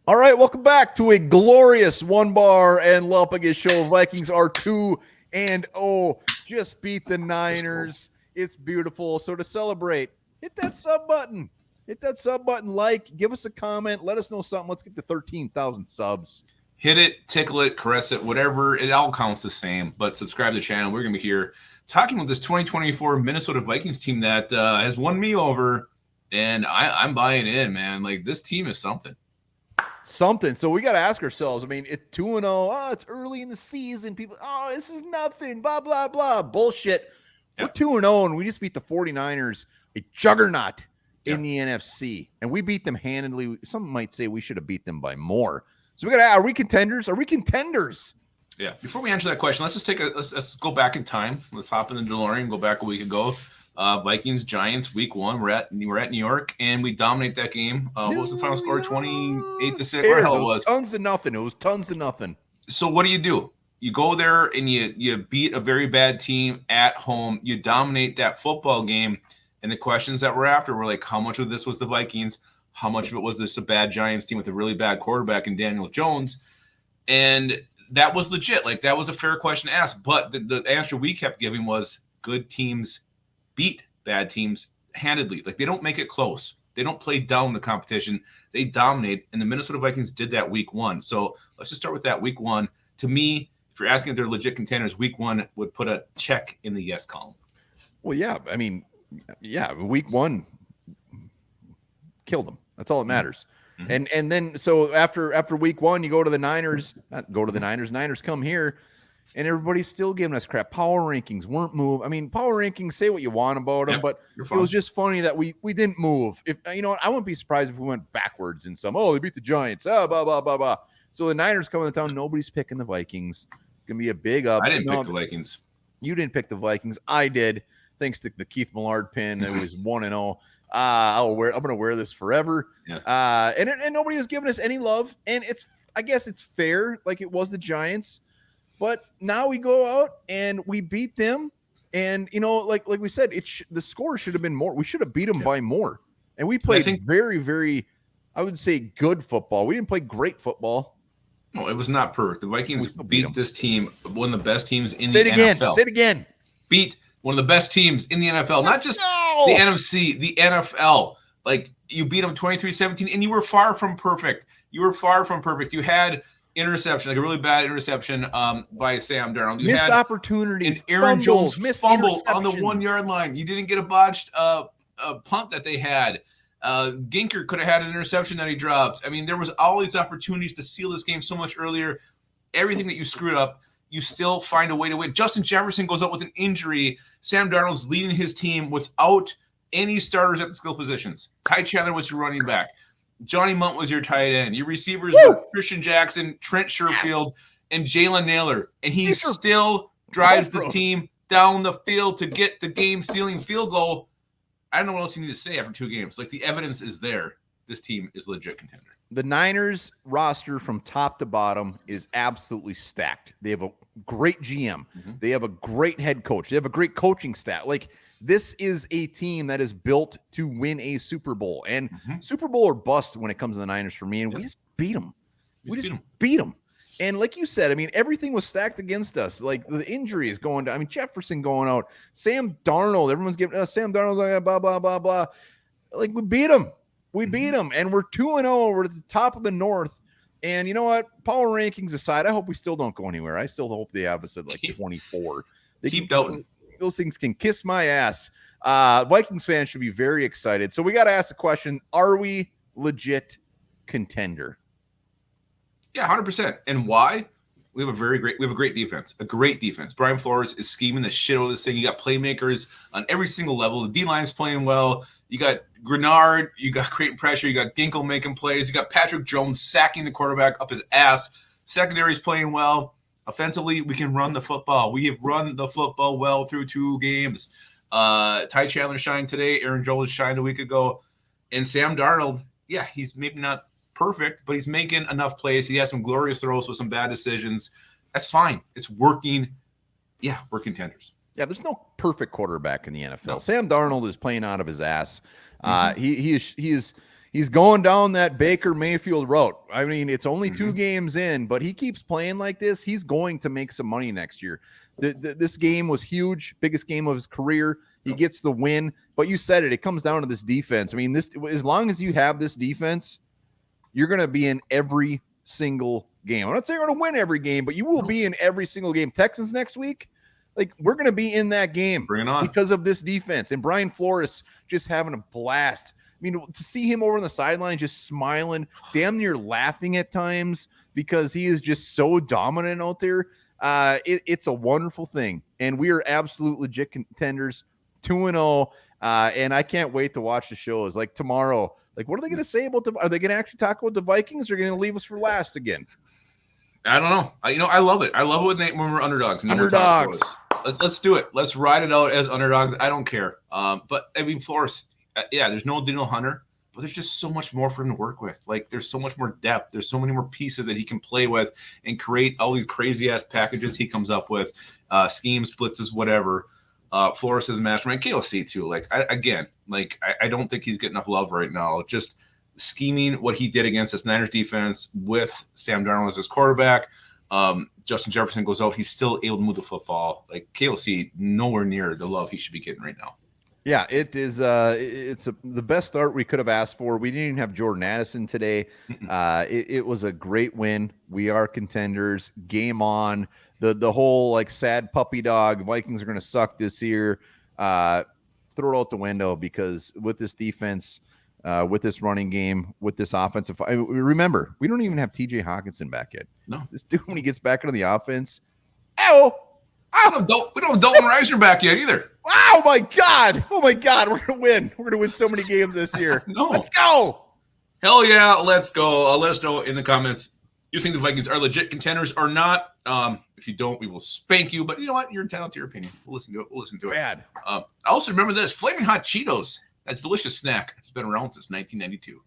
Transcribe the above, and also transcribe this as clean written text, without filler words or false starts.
All right, welcome back to a glorious Onebar and Lupagus show. Vikings are 2-0. Just beat the Niners. It's beautiful. So to celebrate, hit that sub button. Hit that sub button, like, give us a comment, let us know something. Let's get to 13,000 subs. Hit it, tickle it, caress it, whatever. It all counts the same. But subscribe to the channel. We're going to be here talking with this 2024 Minnesota Vikings team that has won me over. And I'm buying in, man. Like, this team is something. So we got to ask ourselves, I mean, it's 2-0. Oh, it's early in the season. People, oh, this is nothing. Blah, blah, blah. Bullshit. We're 2-0, and we just beat the 49ers, a juggernaut in the NFC. And we beat them handedly. Some might say we should have beat them by more. So we got to ask, are we contenders? Are we contenders? Yeah. Before we answer that question, let's go back in time. Let's hop in the DeLorean, go back a week ago. Vikings, Giants, week 1. We're at New York, and we dominate that game. What was the final score? 28-6. Where the hell it was? Tons of nothing. It was tons of nothing. So what do? You go there and you beat a very bad team at home. You dominate that football game. And the questions that we're after were like, how much of this was the Vikings? How much of it was this a bad Giants team with a really bad quarterback in Daniel Jones? And that was legit. Like, that was a fair question to ask. But the answer we kept giving was good teams beat bad teams handedly. Like, they don't make it close. They don't play down the competition. They dominate, and the Minnesota Vikings did that week 1. So let's just start with that week 1. To me, if you're asking if they're legit contenders, week 1 would put a check in the yes column. Well, yeah. I mean, yeah, week 1 killed them. That's all that matters. Mm-hmm. And then so after week 1, you go to the Niners. Not go to the Niners. Niners come here. And everybody's still giving us crap. Power rankings weren't moved. I mean, power rankings, say what you want about them, but it was just funny that we didn't move. If you know what, I wouldn't be surprised if we went backwards in some. Oh, they beat the Giants. Blah, blah, blah, blah. So the Niners coming to town. Nobody's picking the Vikings. It's going to be a big upset. I didn't pick the Vikings. You didn't pick the Vikings. I did. Thanks to the Keith Millard pin. It was 1-0. I'm going to wear this forever. Yeah. And nobody was giving us any love. And I guess it's fair. Like, it was the Giants. But now we go out and we beat them, and like we said, the score should have been more. We should have beat them by more, and we played very, very, I would say, good football. We didn't play great football. No, it was not perfect. The Vikings beat this team, one of the best teams in the NFL. Say it again. Beat one of the best teams in the NFL, not just the NFC, the NFL. Like, you beat them 23-17, and you were far from perfect. You had interception, like a really bad interception by Sam Darnold. You missed had opportunities. An Aaron Jones fumble on the 1 yard line. You didn't get a botched punt that they had. Ginker could have had an interception that he dropped. I mean, there was all these opportunities to seal this game so much earlier. Everything that you screwed up, you still find a way to win. Justin Jefferson goes out with an injury. Sam Darnold's leading his team without any starters at the skill positions. Ty Chandler was your running back. Johnny Munt was your tight end. Your receivers were Christian Jackson, Trent Sherfield, and Jalen Naylor. And he still drives the team down the field to get the game-sealing field goal. I don't know what else you need to say after 2 games. Like, the evidence is there. This team is a legit contender. The Niners roster from top to bottom is absolutely stacked. They have a great GM. Mm-hmm. They have a great head coach. They have a great coaching staff. Like, this is a team that is built to win a Super Bowl. And Super Bowl or bust when it comes to the Niners for me. And we just beat them. We just beat them. And like you said, I mean, everything was stacked against us. Like, the injury is going down. I mean, Jefferson going out. Sam Darnold. Everyone's giving Sam Darnold, like, blah, blah, blah, blah. Like, we beat them. We beat them. And we're 2-0. We're at the top of the North. And you know what? Power rankings aside, I hope we still don't go anywhere. I still hope they have us at like 24. Keep doubting. Those things can kiss my ass. Vikings fans should be very excited. So we got to ask the question, are we legit contender? Yeah, 100%. And why? We have a great defense. A great defense. Brian Flores is scheming the shit out of this thing. You got playmakers on every single level. The D-line's playing well. You got Grenard. You got creating pressure. You got Ginkle making plays. You got Patrick Jones sacking the quarterback up his ass. Secondary's playing well. Offensively, we can run the football. We have run the football well through 2 games. Ty Chandler shined today. Aaron Jones shined a week ago. And Sam Darnold, yeah, he's maybe not perfect, but he's making enough plays. He has some glorious throws with some bad decisions. That's fine. It's working. Yeah, we're contenders. Yeah, there's no perfect quarterback in the NFL. No. Sam Darnold is playing out of his ass. He is He's going down that Baker Mayfield route. I mean, it's only 2 games in, but he keeps playing like this. He's going to make some money next year. This game was huge, biggest game of his career. He gets the win, but you said it. It comes down to this defense. I mean, as long as you have this defense, you're going to be in every single game. I'm not saying you're going to win every game, but you will be in every single game. Texans next week, like, we're going to be in that game. Bring it on. Because of this defense. And Brian Flores just having a blast. I mean, to see him over on the sideline just smiling, damn near laughing at times because he is just so dominant out there, it's a wonderful thing. And we are absolute legit contenders, 2-0. And I can't wait to watch the shows. Like tomorrow, like, what are they going to say about are they going to actually talk about the Vikings, or are they going to leave us for last again? I don't know. I love it. I love it when we're underdogs. Underdogs. Let's do it. Let's ride it out as underdogs. I don't care. But I mean, Flores, there's no Daniel Hunter, but there's just so much more for him to work with. Like, there's so much more depth. There's so many more pieces that he can play with and create all these crazy ass packages he comes up with, schemes, blitzes, whatever. Flores is a mastermind. KLC too. Like, I don't think he's getting enough love right now. Just scheming what he did against this Niners defense with Sam Darnold as his quarterback. Justin Jefferson goes out. He's still able to move the football. Like, KLC, nowhere near the love he should be getting right now. Yeah, it is. It's the best start we could have asked for. We didn't even have Jordan Addison today. It was a great win. We are contenders. Game on. The whole, like, sad puppy dog, Vikings are going to suck this year. Throw it out the window, because with this defense, with this running game, with this offensive, remember, we don't even have TJ Hawkinson back yet. No, this dude, when he gets back into the offense, we don't have Dalton Reisner back yet either. Oh my God. We're going to win. We're going to win so many games this year. No. Let's go. Hell yeah. Let's go. Let us know in the comments. You think the Vikings are legit contenders or not? If you don't, we will spank you. But you know what? You're entitled to your opinion. We'll listen to it. Bad. I also remember this Flaming Hot Cheetos. That delicious snack. It's been around since 1992.